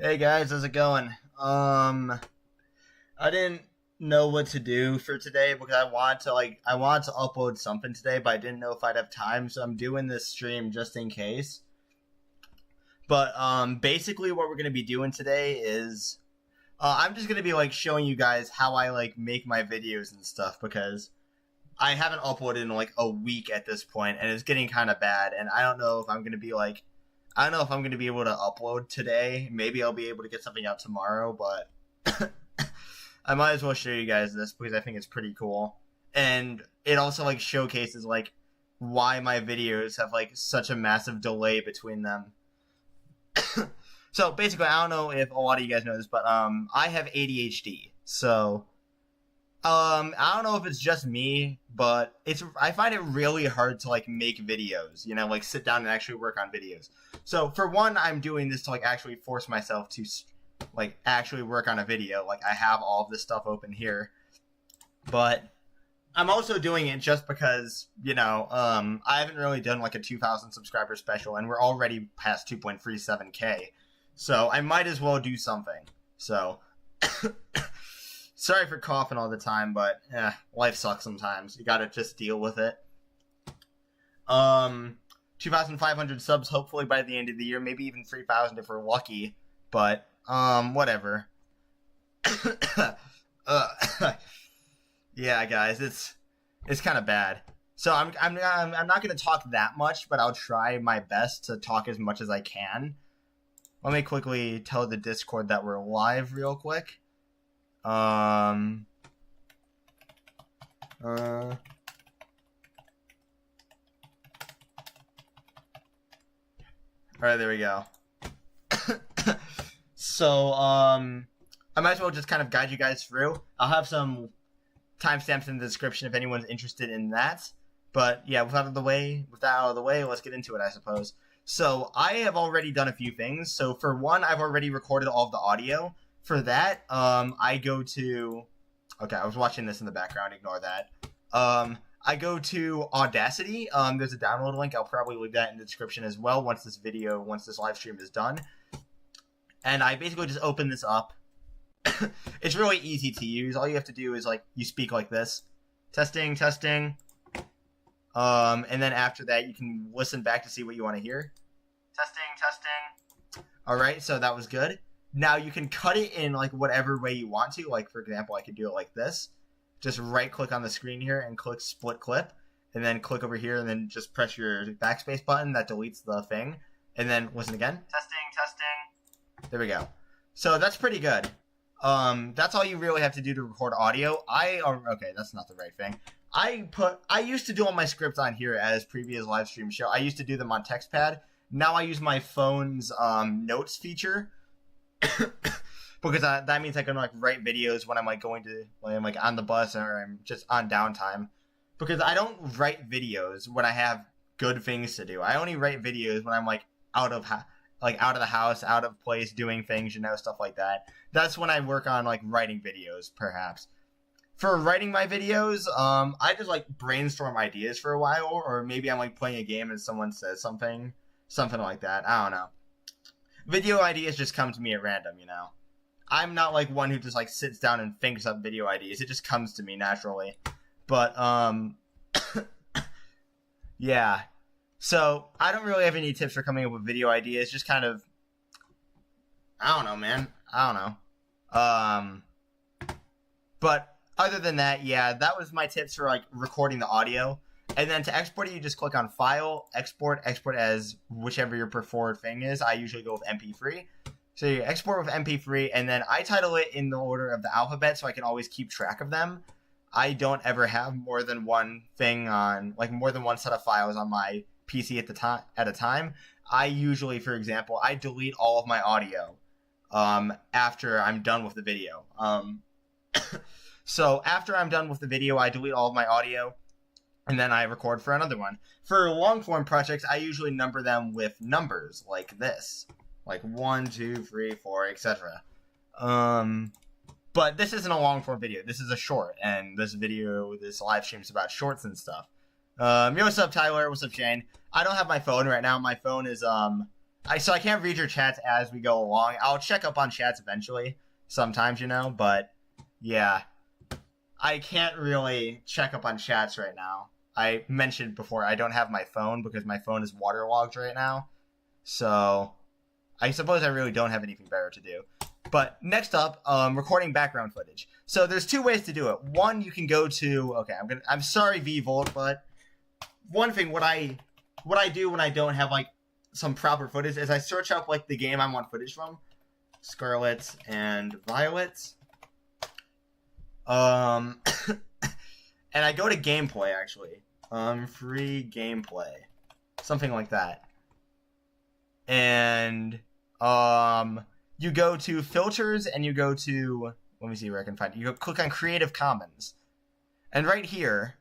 Hey guys, how's it going? I didn't know what to do for today because I wanted to upload something today, but I didn't know if I'd have time, so I'm doing this stream just in case. But basically what we're gonna be doing today is I'm just gonna be like showing you guys how I like make my videos and stuff because I haven't uploaded in like a week at this point, and it's getting kind of bad, and I don't know if I'm gonna be like I don't know if I'm going to be able to upload today. Maybe I'll be able to get something out tomorrow, but I might as well show you guys this because I think it's pretty cool. And it also like showcases like why my videos have like such a massive delay between them. So basically, I don't know if a lot of you guys know this, but I have ADHD. So I don't know if it's just me, but I find it really hard to like make videos, you know, like sit down and actually work on videos. So for one, I'm doing this to like actually force myself to like actually work on a video. Like I have all of this stuff open here, but I'm also doing it just because, you know, I haven't really done like a 2,000 subscriber special, and we're already past 2.37K. So I might as well do something. So sorry for coughing all the time, but life sucks sometimes. You gotta just deal with it. 2,500 subs hopefully by the end of the year, maybe even 3,000 if we're lucky. But whatever. Yeah, guys, it's kind of bad. So I'm not gonna talk that much, but I'll try my best to talk as much as I can. Let me quickly tell the Discord that we're live real quick. Alright, there we go. So, I might as well just kind of guide you guys through. I'll have some timestamps in the description if anyone's interested in that. But yeah, with that out of the way, let's get into it, I suppose. So, I have already done a few things. So, for one, I've already recorded all of the audio. For that, I go to... Okay, I was watching this in the background. Ignore that. I go to Audacity. There's a download link. I'll probably leave that in the description as well once this live stream is done. And I basically just open this up. It's really easy to use. All you have to do is, like, you speak like this. Testing, testing. And then after that, you can listen back to see what you want to hear. Testing, testing. Alright, so that was good. Now you can cut it in like whatever way you want to. Like for example, I could do it like this. Just right click on the screen here and click split clip. And then click over here and then just press your backspace button. That deletes the thing. And then listen again. Testing, testing. There we go. So that's pretty good. That's all you really have to do to record audio. Okay, that's not the right thing. I used to do all my scripts on here as previous live stream show. I used to do them on TextPad. Now I use my phone's notes feature. Because that means I can like write videos when I'm like when I'm like on the bus or I'm just on downtime. Because I don't write videos when I have good things to do. I only write videos when I'm like out of the house, out of place, doing things, you know, stuff like that. That's when I work on like writing videos, perhaps. For writing my videos, I just like brainstorm ideas for a while, or maybe I'm like playing a game and someone says something like that. I don't know. Video ideas just come to me at random, you know. I'm not like one who just like sits down and thinks up video ideas. It just comes to me naturally. But yeah. So I don't really have any tips for coming up with video ideas. Just kind of, I don't know, man. I don't know. But other than that, yeah, that was my tips for like recording the audio. And then to export it, you just click on File, Export as whichever your preferred thing is. I usually go with MP3. So you export with MP3, and then I title it in the order of the alphabet so I can always keep track of them. I don't ever have more than one thing on, like more than one set of files on my PC at a time. I usually, for example, I delete all of my audio after I'm done with the video. So after I'm done with the video, I delete all of my audio. And then I record for another one. For long-form projects, I usually number them with numbers like this. Like 1, 2, 3, 4, etc. But this isn't a long-form video. This is a short. And this live stream is about shorts and stuff. Yo, what's up, Tyler? What's up, Shane? I don't have my phone right now. My phone is So I can't read your chats as we go along. I'll check up on chats eventually, sometimes, but yeah, I can't really check up on chats right now. I mentioned before I don't have my phone because my phone is waterlogged right now, so I suppose I really don't have anything better to do. But next up, recording background footage. So there's two ways to do it. One, you can go to I'm sorry, VVolt, but one thing what I do when I don't have like some proper footage is I search up like the game I want footage from, Scarlet and Violet. And I go to gameplay actually. Free gameplay. Something like that. And you go to filters and you go to, let me see where I can find it. You click on Creative Commons. And right here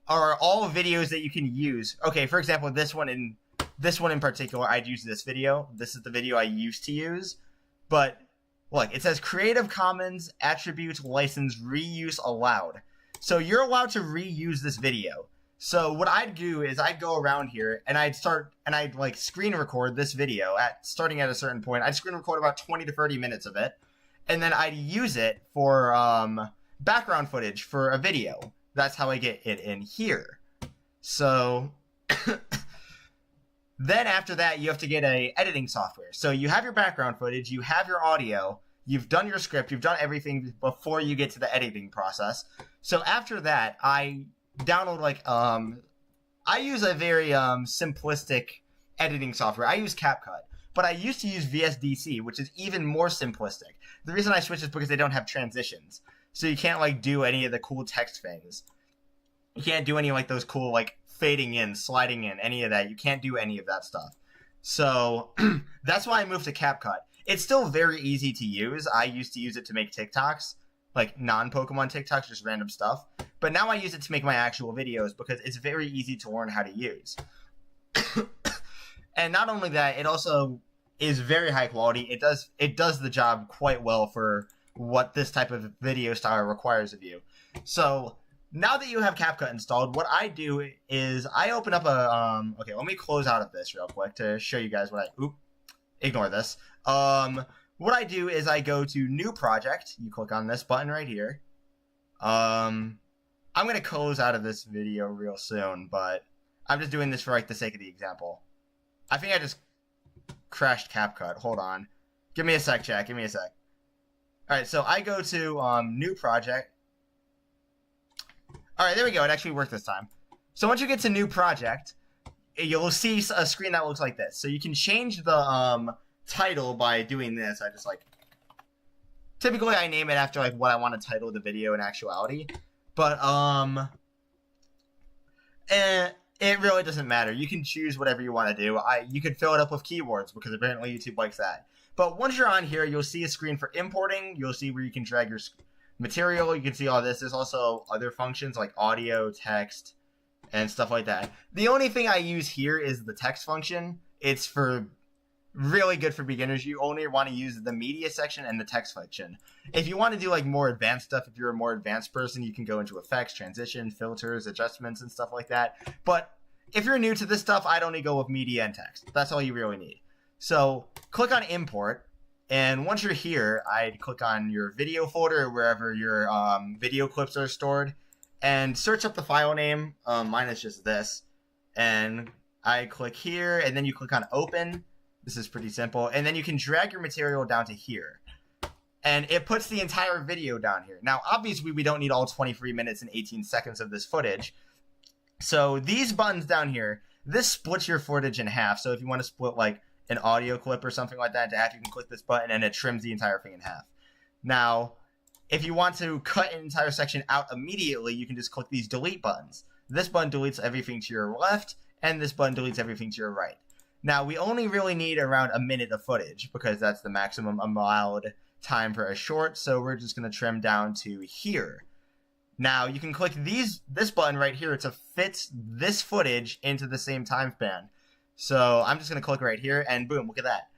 are all videos that you can use. Okay, for example, this one in particular, I'd use this video. This is the video I used to use. But look, it says Creative Commons Attribute License Reuse Allowed. So you're allowed to reuse this video. So what I'd do is I'd go around here and I'd like screen record this video starting at a certain point. I'd screen record about 20 to 30 minutes of it. And then I'd use it for background footage for a video. That's how I get it in here. So then after that, you have to get a editing software. So you have your background footage, you have your audio, you've done your script, you've done everything before you get to the editing process. So after that, I download I use a very simplistic editing software. I use CapCut, but I used to use VSDC, which is even more simplistic. The reason I switched is because they don't have transitions. So you can't like do any of the cool text things. You can't do any like those cool like fading in, sliding in, any of that. You can't do any of that stuff. So that's why I moved to CapCut. It's still very easy to use. I used to use it to make TikToks, like non-Pokemon TikToks, just random stuff. But now I use it to make my actual videos because it's very easy to learn how to use. And not only that, it also is very high quality. It does the job quite well for what this type of video style requires of you. So now that you have CapCut installed, what I do is I open up a okay, let me close out of this real quick to show you guys what ignore this. What I do is I go to New Project. You click on this button right here. I'm going to close out of this video real soon, but I'm just doing this for like the sake of the example. I think I just crashed CapCut. Hold on. Give me a sec, chat. Give me a sec. Alright, so I go to New Project. Alright, there we go. It actually worked this time. So once you get to New Project, you'll see a screen that looks like this. So you can change the title by doing this. I just like... Typically, I name it after like what I want to title the video in actuality. But, it really doesn't matter. You can choose whatever you want to do. You can fill it up with keywords because apparently YouTube likes that. But once you're on here, you'll see a screen for importing. You'll see where you can drag your material. You can see all this. There's also other functions like audio, text, and stuff like that. The only thing I use here is the text function. It's for really good for beginners. You only want to use the media section and the text function. If you want to do like more advanced stuff, if you're a more advanced person, you can go into effects, transition, filters, adjustments, and stuff like that. But if you're new to this stuff, I'd only go with media and text. That's all you really need. So click on import, and once you're here, I'd click on your video folder or wherever your video clips are stored, and search up the file name. Mine is just this, and I click here, and then you click on open. This is pretty simple, and then you can drag your material down to here, and it puts the entire video down here. Now, obviously, we don't need all 23 minutes and 18 seconds of this footage, so these buttons down here, this splits your footage in half. So if you want to split like an audio clip or something like that into half, you can click this button and it trims the entire thing in half. Now, if you want to cut an entire section out immediately, you can just click these delete buttons. This button deletes everything to your left, and this button deletes everything to your right. Now, we only really need around a minute of footage because that's the maximum allowed time for a short, so we're just going to trim down to here. Now, you can click this button right here to fit this footage into the same time span. So I'm just going to click right here, and boom, look at that.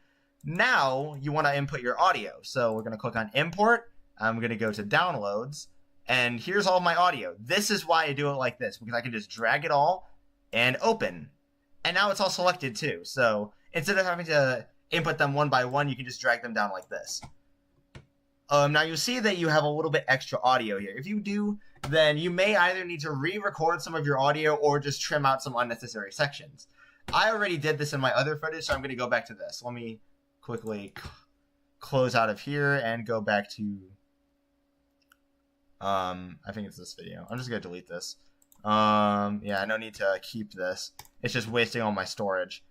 Now, you want to input your audio. So we're going to click on import. I'm going to go to downloads, and here's all my audio. This is why I do it like this, because I can just drag it all and open. And now it's all selected too. So instead of having to input them one by one, you can just drag them down like this. Now you'll see that you have a little bit extra audio here. If you do, then you may either need to re-record some of your audio or just trim out some unnecessary sections. I already did this in my other footage, so I'm going to go back to this. Let me quickly close out of here and go back to, I think it's this video. I'm just going to delete this. Yeah, no need to keep this. It's just wasting all my storage.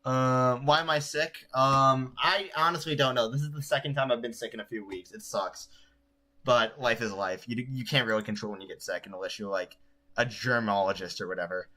Why am I sick? I honestly don't know. This is the second time I've been sick in a few weeks. It sucks. But life is life. You can't really control when you get sick unless you're like a germologist or whatever.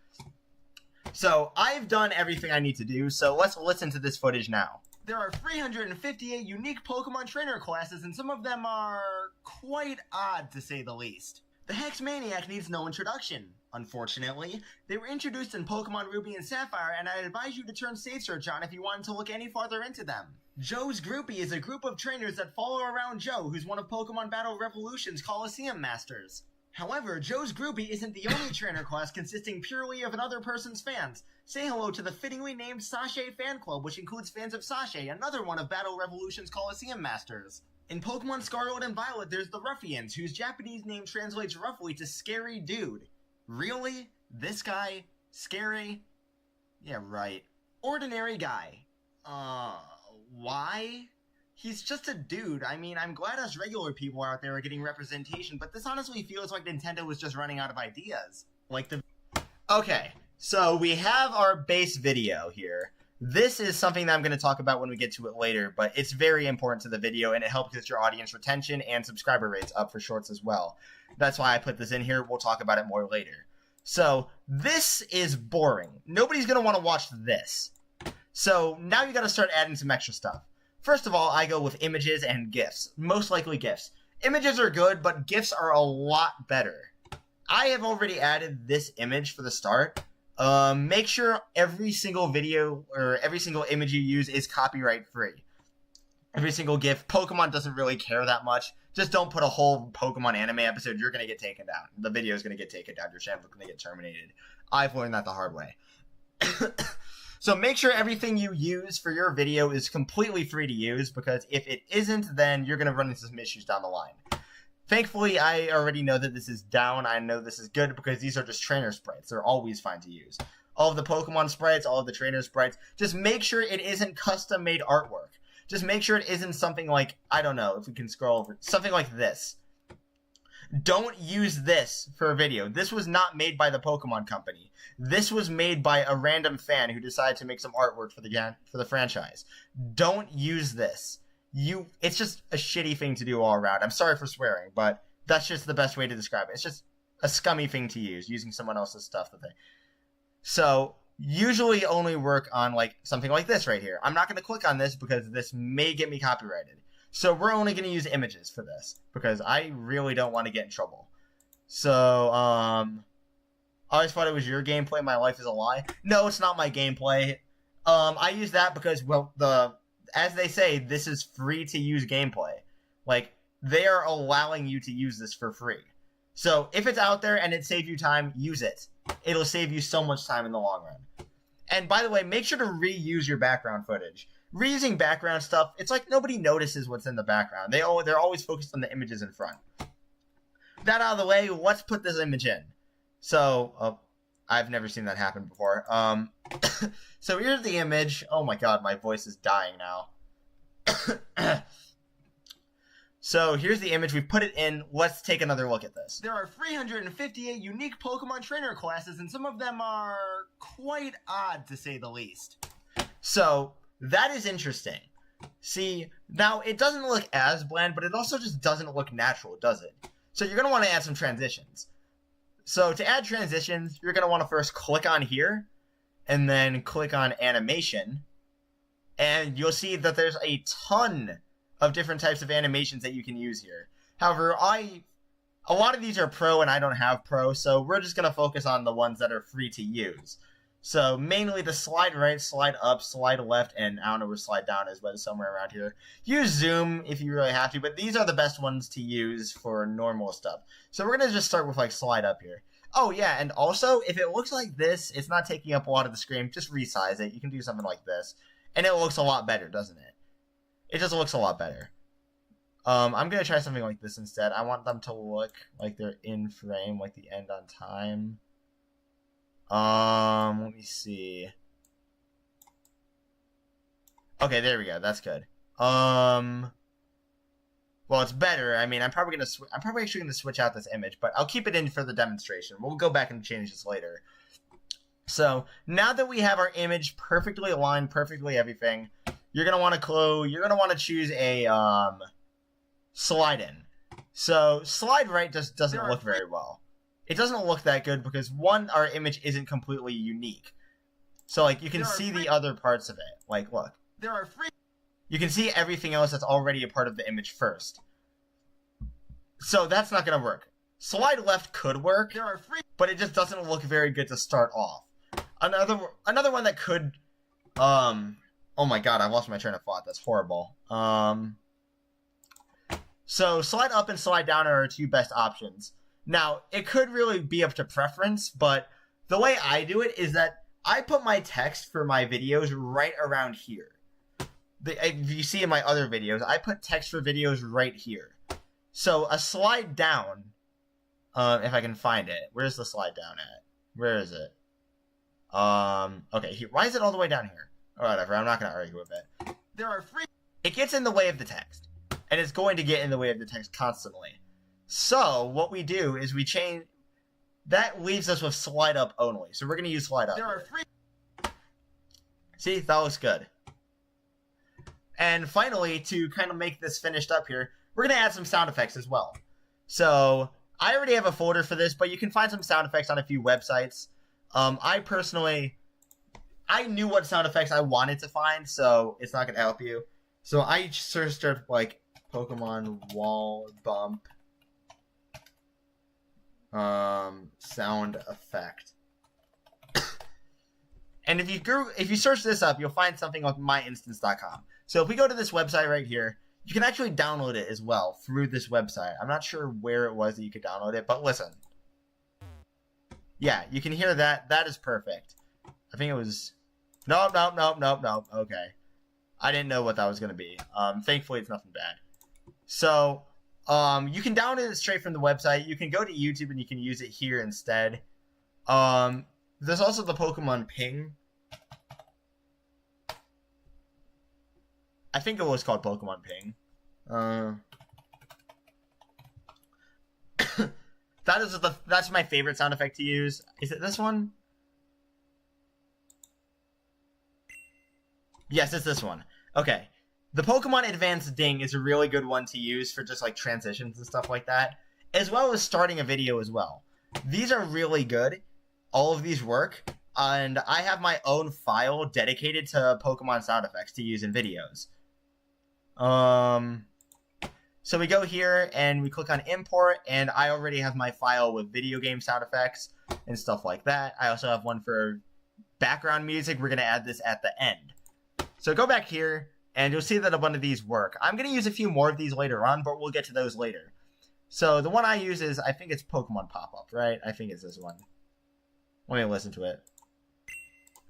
So I've done everything I need to do, so let's listen to this footage now. There are 358 unique Pokemon trainer classes, and some of them are quite odd to say the least. The Hex Maniac needs no introduction. Unfortunately, they were introduced in Pokemon Ruby and Sapphire, and I'd advise you to turn Save Search on if you wanted to look any farther into them. Joe's Groupie is a group of trainers that follow around Joe, who's one of Pokemon Battle Revolution's Coliseum Masters. However, Joe's Groupie isn't the only trainer class consisting purely of another person's fans. Say hello to the fittingly named Sashay Fan Club, which includes fans of Sashay, another one of Battle Revolution's Coliseum Masters. In Pokemon Scarlet and Violet, there's the Ruffians, whose Japanese name translates roughly to Scary Dude. Really? This guy? Scary? Yeah, right. Ordinary Guy. Why? He's just a dude. I mean, I'm glad us regular people out there are getting representation, but this honestly feels like Nintendo was just running out of ideas. Okay, so we have our base video here. This is something that I'm going to talk about when we get to it later, but it's very important to the video, and it helps get your audience retention and subscriber rates up for shorts as well. That's why I put this in here. We'll talk about it more later. So, this is boring. Nobody's going to want to watch this. So, now you got to start adding some extra stuff. First of all, I go with images and GIFs. Most likely GIFs. Images are good, but GIFs are a lot better. I have already added this image for the start. Make sure every single video or every single image you use is copyright free. Every single GIF. Pokemon doesn't really care that much. Just don't put a whole Pokemon anime episode. You're going to get taken down. The video is going to get taken down. Your channel is going to get terminated. I've learned that the hard way. So make sure everything you use for your video is completely free to use, because if it isn't, then you're going to run into some issues down the line. Thankfully, I already know that this is down. I know this is good because these are just trainer sprites. They're always fine to use. All of the Pokemon sprites, all of the trainer sprites, just make sure it isn't custom-made artwork. Just make sure it isn't something like, I don't know, if we can scroll over, something like this. Don't use this for a video. This was not made by the Pokemon Company. This was made by a random fan who decided to make some artwork for the franchise. Don't use this. It's just a shitty thing to do all around. I'm sorry for swearing, but that's just the best way to describe it. It's just a scummy thing to use, using someone else's stuff. So, usually only work on something like this right here. I'm not going to click on this because this may get me copyrighted. So we're only going to use images for this because I really don't want to get in trouble. So, I always thought it was your gameplay. My life is a lie. No, it's not my gameplay. I use that because, well, as they say, this is free to use gameplay. They are allowing you to use this for free. So if it's out there and it saves you time, use it. It'll save you so much time in the long run. And by the way, make sure to reuse your background footage. Reusing background stuff, it's like nobody notices what's in the background. They're always focused on the images in front. That out of the way, let's put this image in. So, I've never seen that happen before. So here's the image. Oh my god, my voice is dying now. So here's the image. We put it in. Let's take another look at this. There are 358 unique Pokemon trainer classes, and some of them are quite odd to say the least. So that is interesting. See, now it doesn't look as bland, but it also just doesn't look natural, does it? So you're going to want to add some transitions. So to add transitions, you're going to want to first click on here, and then click on animation, and you'll see that there's a ton of different types of animations that you can use here. However, a lot of these are pro, and I don't have pro, so we're just going to focus on the ones that are free to use. So mainly the slide right, slide up, slide left, and I don't know where slide down is, but it's somewhere around here. Use zoom if you really have to, but these are the best ones to use for normal stuff. So we're going to just start with slide up here. Oh, yeah, and also, if it looks like this, it's not taking up a lot of the screen, just resize it. You can do something like this, and it looks a lot better, doesn't it? It just looks a lot better. I'm going to try something like this instead. I want them to look like they're in frame, like the end on time. Let me see. Okay, there we go. That's good. Well, it's better. I mean, I'm probably actually gonna switch out this image, but I'll keep it in for the demonstration. We'll go back and change this later. So now that we have our image perfectly aligned, perfectly everything, you're gonna want to choose a slide in. So slide right just doesn't look very well. It doesn't look that good because one, our image isn't completely unique. So like you can see the other parts of it. Like look. You can see everything else that's already a part of the image first. So that's not going to work. Slide left could work, but it just doesn't look very good to start off. Another one that could... oh my god, I lost my train of thought. That's horrible. So slide up and slide down are our two best options. Now, it could really be up to preference, but the way I do it is that I put my text for my videos right around here. If you see in my other videos, I put text for videos right here. So a slide down, if I can find it. Where's the slide down at? Where is it? Okay, here. Why is it all the way down here? Or whatever, I'm not going to argue with it. It gets in the way of the text. And it's going to get in the way of the text constantly. So, what we do is we change... That leaves us with slide up only. So we're going to use slide up. See, that looks good. And finally, to kind of make this finished up here, we're going to add some sound effects as well. So, I already have a folder for this, but you can find some sound effects on a few websites. I knew what sound effects I wanted to find, so it's not going to help you. So, I searched up, like, Pokemon wall bump sound effect. And if you search this up, you'll find something like myinstance.com. So if we go to this website right here, you can actually download it as well through this website. I'm not sure where it was that you could download it, but listen. Yeah, you can hear that. That is perfect. I think it was... Nope. Okay. I didn't know what that was going to be. Thankfully, it's nothing bad. So, you can download it straight from the website. You can go to YouTube and you can use it here instead. There's also the Pokemon ping. I think it was called Pokemon ping. That's my favorite sound effect to use. Is it this one? Yes, it's this one. Okay. The Pokemon Advanced Ding is a really good one to use for just like transitions and stuff like that, as well as starting a video as well. These are really good. All of these work, and I have my own file dedicated to Pokemon sound effects to use in videos. So we go here and we click on import, and I already have my file with video game sound effects and stuff like that. I also have one for background music. We're going to add this at the end. So go back here, and you'll see that a bunch of these work. I'm going to use a few more of these later on, but we'll get to those later. So the one I use is, I think it's Pokemon Pop-Up, right? I think it's this one. Let me listen to it.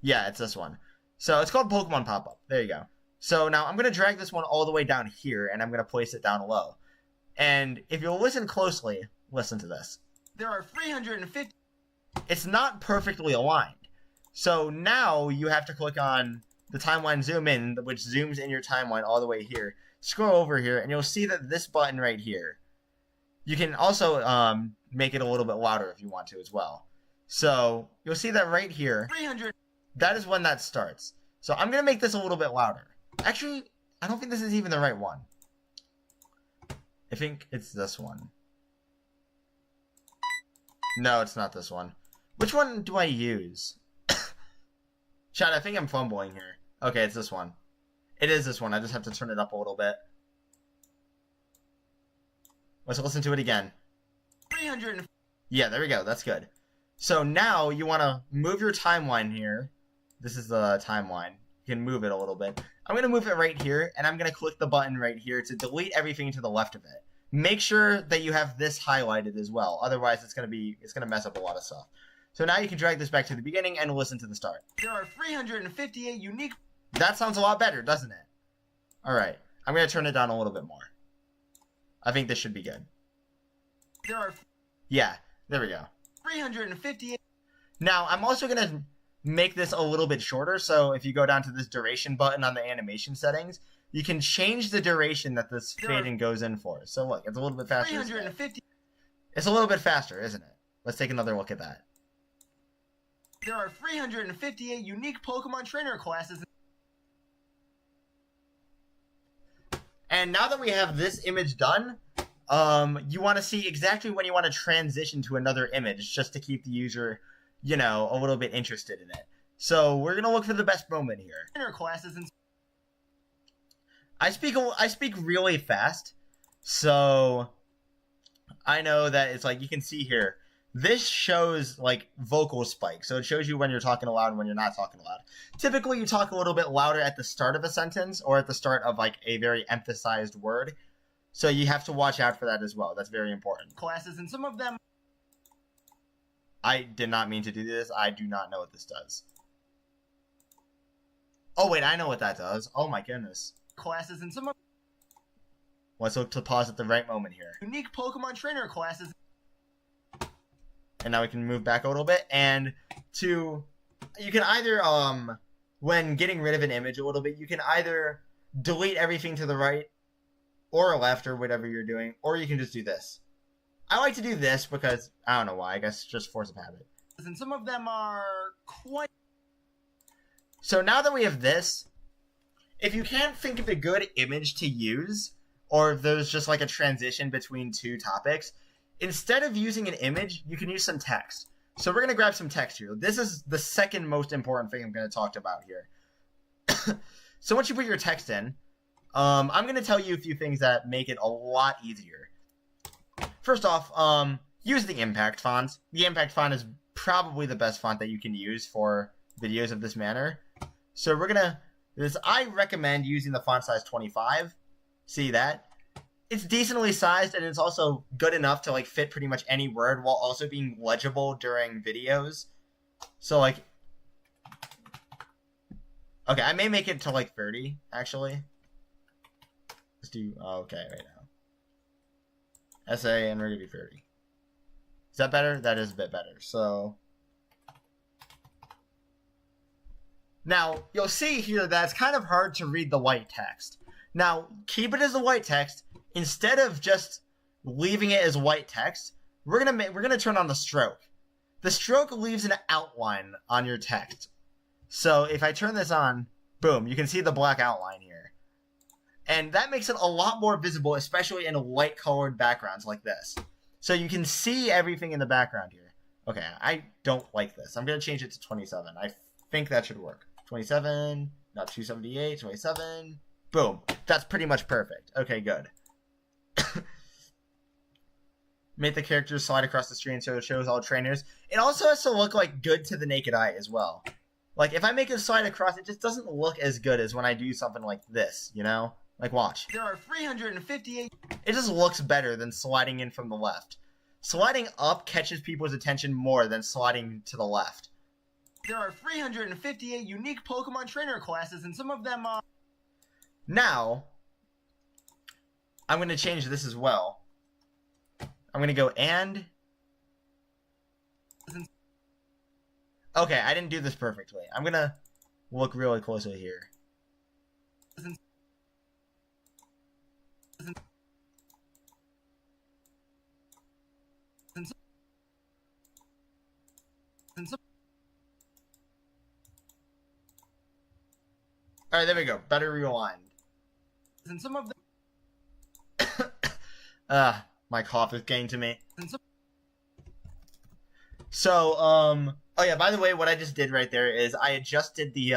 Yeah, it's this one. So it's called Pokemon Pop-Up. There you go. So now I'm going to drag this one all the way down here, and I'm going to place it down low. And if you'll listen closely, listen to this. There are 350... It's not perfectly aligned. So now you have to click on the timeline zoom in, which zooms in your timeline all the way here. Scroll over here, and you'll see that this button right here, you can also make it a little bit louder if you want to as well. So you'll see that right here, 300. That is when that starts. So I'm going to make this a little bit louder. Actually, I don't think this is even the right one. I think it's this one. No, it's not this one. Which one do I use? Chat, I think I'm fumbling here. Okay, it's this one. It is this one. I just have to turn it up a little bit. Let's listen to it again. 300. Yeah, there we go. That's good. So now you want to move your timeline here. This is the timeline. You can move it a little bit. I'm going to move it right here, and I'm going to click the button right here to delete everything to the left of it. make sure that you have this highlighted as well. Otherwise, it's gonna mess up a lot of stuff. So now you can drag this back to the beginning and listen to the start. There are 358 unique... That sounds a lot better, doesn't it? Alright, I'm going to turn it down a little bit more. I think this should be good. Yeah, there we go. 358... Now, I'm also going to make this a little bit shorter, so if you go down to this duration button on the animation settings, you can change the duration that this fade-in goes in for. So look, it's a little bit faster. 350... It's a little bit faster, isn't it? Let's take another look at that. There are 358 unique Pokemon trainer classes. And now that we have this image done, you want to see exactly when you want to transition to another image, just to keep the user, you know, a little bit interested in it. So we're gonna look for the best moment here. Trainer classes and I speak really fast, so I know that it's like you can see here. This shows, like, vocal spikes, so it shows you when you're talking loud and when you're not talking loud. Typically, you talk a little bit louder at the start of a sentence or at the start of, like, a very emphasized word. So you have to watch out for that as well. That's very important. Classes, and some of them... I did not mean to do this. I do not know what this does. Oh, wait, I know what that does. Oh, my goodness. Classes, and some of... Let's look to pause at the right moment here. Unique Pokemon trainer classes... And now we can move back a little bit, and you can either, when getting rid of an image a little bit, you can either delete everything to the right or left or whatever you're doing, or you can just do this. I like to do this because, I don't know why, I guess just force of habit. And some of them are quite... So now that we have this, if you can't think of a good image to use, or if there's just like a transition between two topics, instead of using an image, you can use some text. So we're going to grab some text here. This is the second most important thing I'm going to talk about here. So once you put your text in, I'm going to tell you a few things that make it a lot easier. First off, use the impact font. The impact font is probably the best font that you can use for videos of this manner. So we're going to... I recommend using the font size 25. See that? It's decently sized, and it's also good enough to, like, fit pretty much any word while also being legible during videos. So, like... Okay, I may make it to, like, 30, actually. Let's do... Oh, okay, right now. Essay, and we're gonna do 30. Is that better? That is a bit better, so... Now, you'll see here that it's kind of hard to read the white text. Now, keep it as a white text. Instead of just leaving it as white text, we're gonna turn on the stroke. The stroke leaves an outline on your text. So if I turn this on, boom, you can see the black outline here. And that makes it a lot more visible, especially in light-colored backgrounds like this. So you can see everything in the background here. Okay, I don't like this. I'm gonna change it to 27. I think that should work. 27, not 278, 27. Boom. That's pretty much perfect. Okay, good. Make the characters slide across the screen so it shows all trainers. It also has to look like good to the naked eye as well. Like if I make it slide across, it just doesn't look as good as when I do something like this, you know? Like watch. There are 358. It just looks better than sliding in from the left. Sliding up catches people's attention more than sliding to the left. There are 358 unique Pokemon trainer classes, and some of them are... Now, I'm going to change this as well. I'm going to go and... Okay, I didn't do this perfectly. I'm going to look really closely here. Alright, there we go. Better rewind. And some of the... my cough is getting to me. So, oh yeah, by the way, what I just did right there is I adjusted the,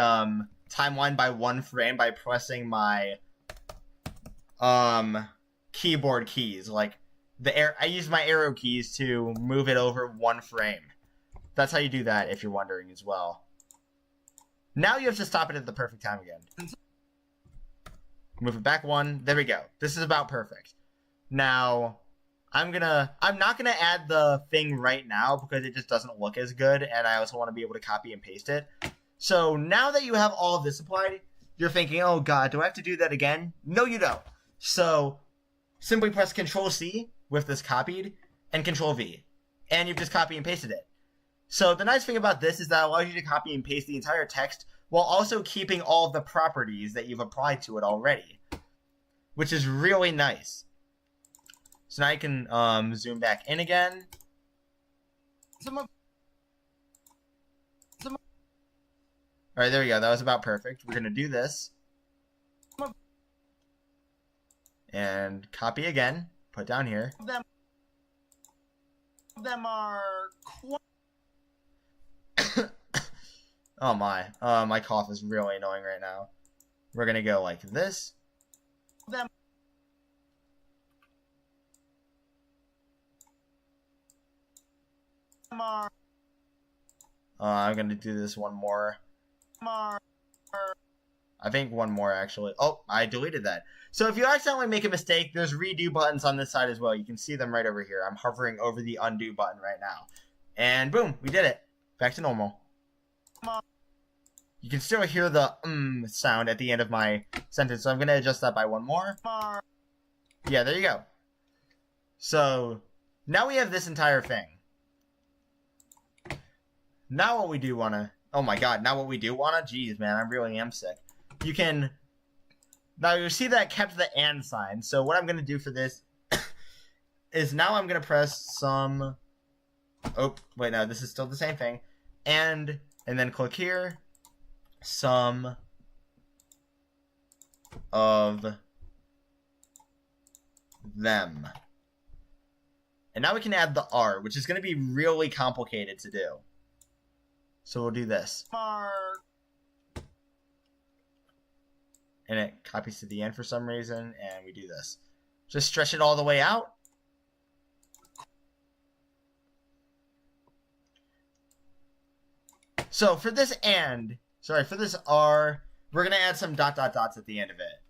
timeline by 1 frame by pressing my, keyboard keys. Like, I used my arrow keys to move it over 1 frame. That's how you do that, if you're wondering as well. Now you have to stop it at the perfect time again. Move it back 1. There we go. This is about perfect. Now, I'm not gonna add the thing right now because it just doesn't look as good, and I also want to be able to copy and paste it. So now that you have all of this applied, you're thinking, oh god, do I have to do that again? No, you don't. So simply press Control-C with this copied, and Control-V, and you've just copy and pasted it. So the nice thing about this is that it allows you to copy and paste the entire text while also keeping all of the properties that you've applied to it already, which is really nice. So now you can zoom back in again. Alright, there we go. That was about perfect. We're going to do this. And copy again. Put down here. Them are Oh my. My cough is really annoying right now. We're going to go like this. them are I'm going to do this one more. I think one more, actually. Oh, I deleted that. So if you accidentally make a mistake, there's redo buttons on this side as well. You can see them right over here. I'm hovering over the undo button right now. And boom, we did it. Back to normal. You can still hear the sound at the end of my sentence, so I'm going to adjust that by one more. Yeah, there you go. So now we have this entire thing. Now what we do want to... Oh my god, now what we do want to... Jeez, man, I really am sick. You can... Now you see that kept the and sign. So what I'm going to do for this is now I'm going to press some... Oh, wait, no, this is still the same thing. And then click here. Some of them. And now we can add the R, which is going to be really complicated to do. So we'll do this. And it copies to the end for some reason, and we do this. Just stretch it all the way out. So for this for this R, we're going to add some dot dot dots at the end of it.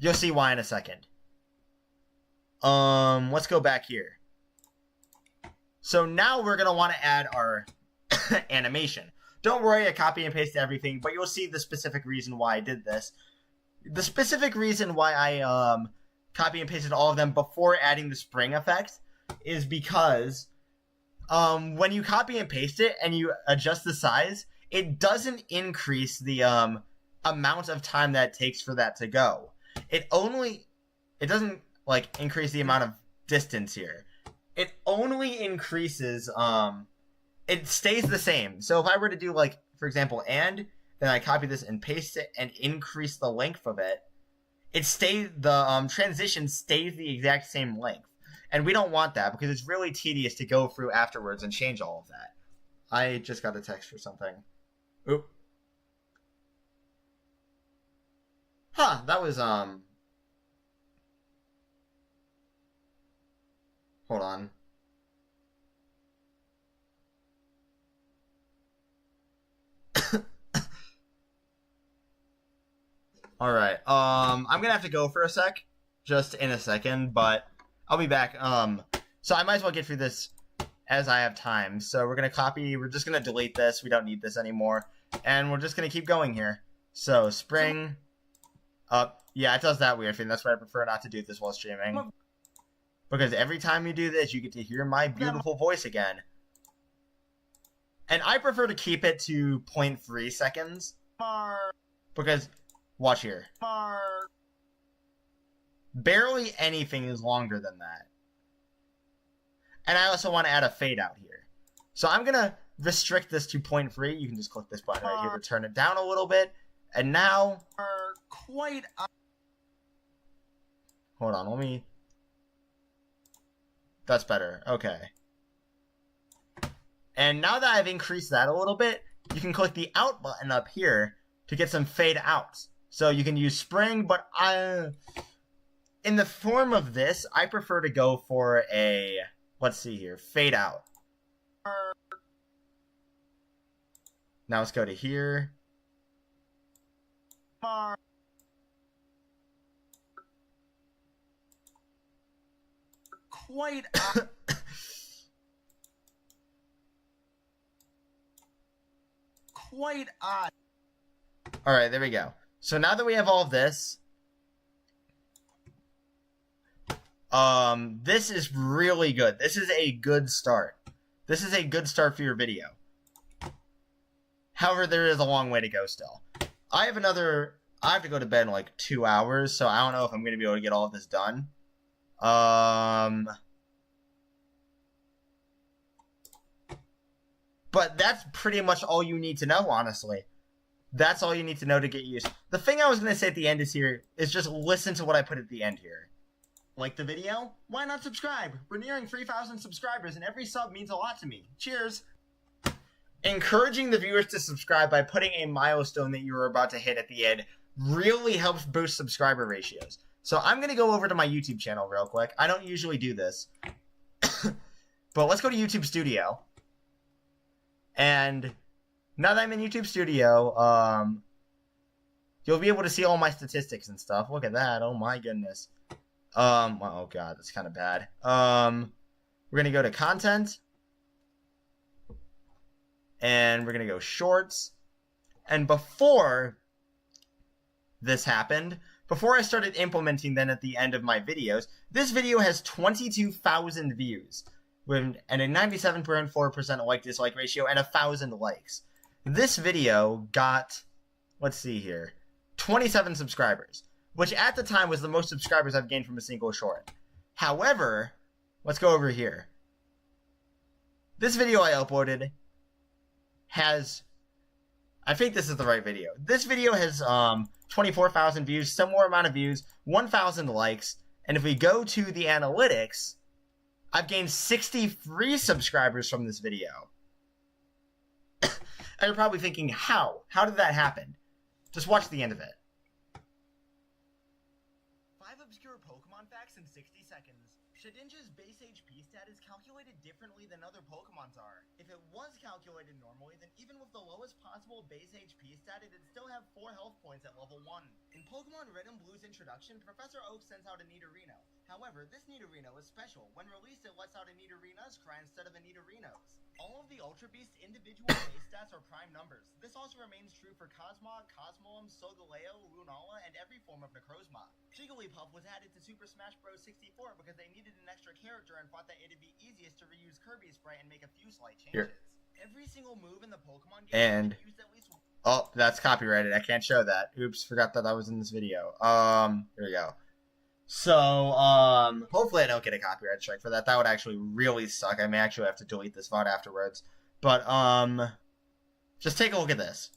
You'll see why in a second. Let's go back here. So now we're going to want to add our animation. Don't worry, I copy and paste everything, but you'll see the specific reason why I did this. The specific reason why I copy and pasted all of them before adding the spring effect is because when you copy and paste it and you adjust the size, it doesn't increase the amount of time that it takes for that to go. It doesn't like increase the amount of distance here. It only increases it stays the same. So if I were to do, like, for example, then I copy this and paste it and increase the length of it, the transition stays the exact same length. And we don't want that because it's really tedious to go through afterwards and change all of that. I just got a text for something. Oop. Huh, that was, hold on. Alright, I'm gonna have to go for a sec, just in a second, but I'll be back. So I might as well get through this as I have time. So we're just gonna delete this, we don't need this anymore, and we're just gonna keep going here. So, spring, up, yeah, it does that weird thing, that's why I prefer not to do this while streaming. Because every time you do this, you get to hear my beautiful voice again. And I prefer to keep it to 0.3 seconds, because... Watch here. Barely anything is longer than that. And I also want to add a fade out here. So I'm going to restrict this to 0.3. You can just click this button right here to turn it down a little bit. And now... Hold on, let me... That's better. Okay. And now that I've increased that a little bit, you can click the out button up here to get some fade outs. So you can use spring, but in the form of this, I prefer to go for a, let's see here, fade out. Now let's go to here. quite quite odd. All right, there we go. So now that we have all of this, this is really good. This is a good start. This is a good start for your video. However, there is a long way to go still. I have to go to bed in like 2 hours, so I don't know if I'm going to be able to get all of this done. But that's pretty much all you need to know, honestly. That's all you need to know to get used. The thing I was going to say at the end is just listen to what I put at the end here. Like the video? Why not subscribe? We're nearing 3,000 subscribers and every sub means a lot to me. Cheers! Encouraging the viewers to subscribe by putting a milestone that you are about to hit at the end really helps boost subscriber ratios. So I'm going to go over to my YouTube channel real quick. I don't usually do this. But let's go to YouTube Studio. And now that I'm in YouTube Studio, you'll be able to see all my statistics and stuff. Look at that. Oh my goodness. Oh god, that's kind of bad. We're going to go to Content. And we're going to go Shorts. And before this happened, before I started implementing them at the end of my videos, this video has 22,000 views and a 97.4% like-dislike ratio and 1,000 likes. This video got, let's see here, 27 subscribers, which at the time was the most subscribers I've gained from a single short. However, let's go over here. This video I uploaded has, I think this is the right video. This video has 24,000 views, similar amount of views, 1,000 likes, and if we go to the analytics, I've gained 63 subscribers from this video. And you're probably thinking, how? How did that happen? Just watch the end of it. 5 obscure Pokemon facts in 60 seconds. Shedinja's base HP stat is calculated differently than other Pokemon's are. If it was calculated normally, then even with the lowest possible base HP stat, it'd still have 4 health points at level 1. In Pokemon Red and Blue's introduction, Professor Oak sends out a Nidorino. However, this Nidorino is special. When released, it lets out a Nidorina's cry instead of a Nidorino's. All of the Ultra Beast's individual base stats are prime numbers. This also remains true for Cosmog, Cosmoem, Solgaleo, Lunala, and every form of Necrozma. Jigglypuff was added to Super Smash Bros. 64 because they needed an extra character and thought that it'd be easiest to reuse Kirby's sprite and make a few slight changes. Every single move in the Pokemon game used at least... Oh, that's copyrighted. I can't show that. Oops, forgot that was in this video. Here we go. So, hopefully I don't get a copyright strike for that. That would actually really suck. I may actually have to delete this VOD afterwards. But, just take a look at this.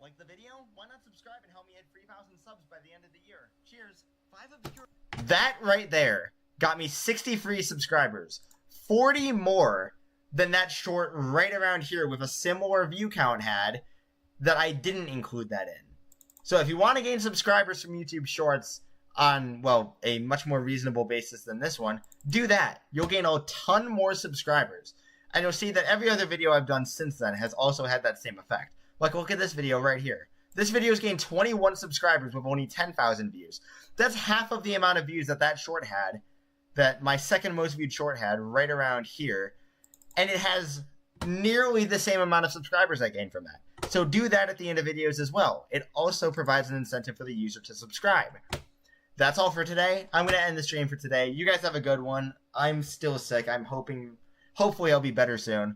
Like the video? Why not subscribe and help me hit 3,000 subs by the end of the year? Cheers. 5 obscure... That right there got me 63 subscribers. 40 more than that short right around here with a similar view count had that I didn't include that in. So if you want to gain subscribers from YouTube Shorts on, well, a much more reasonable basis than this one, do that. You'll gain a ton more subscribers. And you'll see that every other video I've done since then has also had that same effect. Like, look at this video right here. This video's gained 21 subscribers with only 10,000 views. That's half of the amount of views that that short had, that my second most viewed short had, right around here. And it has nearly the same amount of subscribers I gained from that. So do that at the end of videos as well. It also provides an incentive for the user to subscribe. That's all for today. I'm going to end the stream for today. You guys have a good one. I'm still sick. Hopefully I'll be better soon.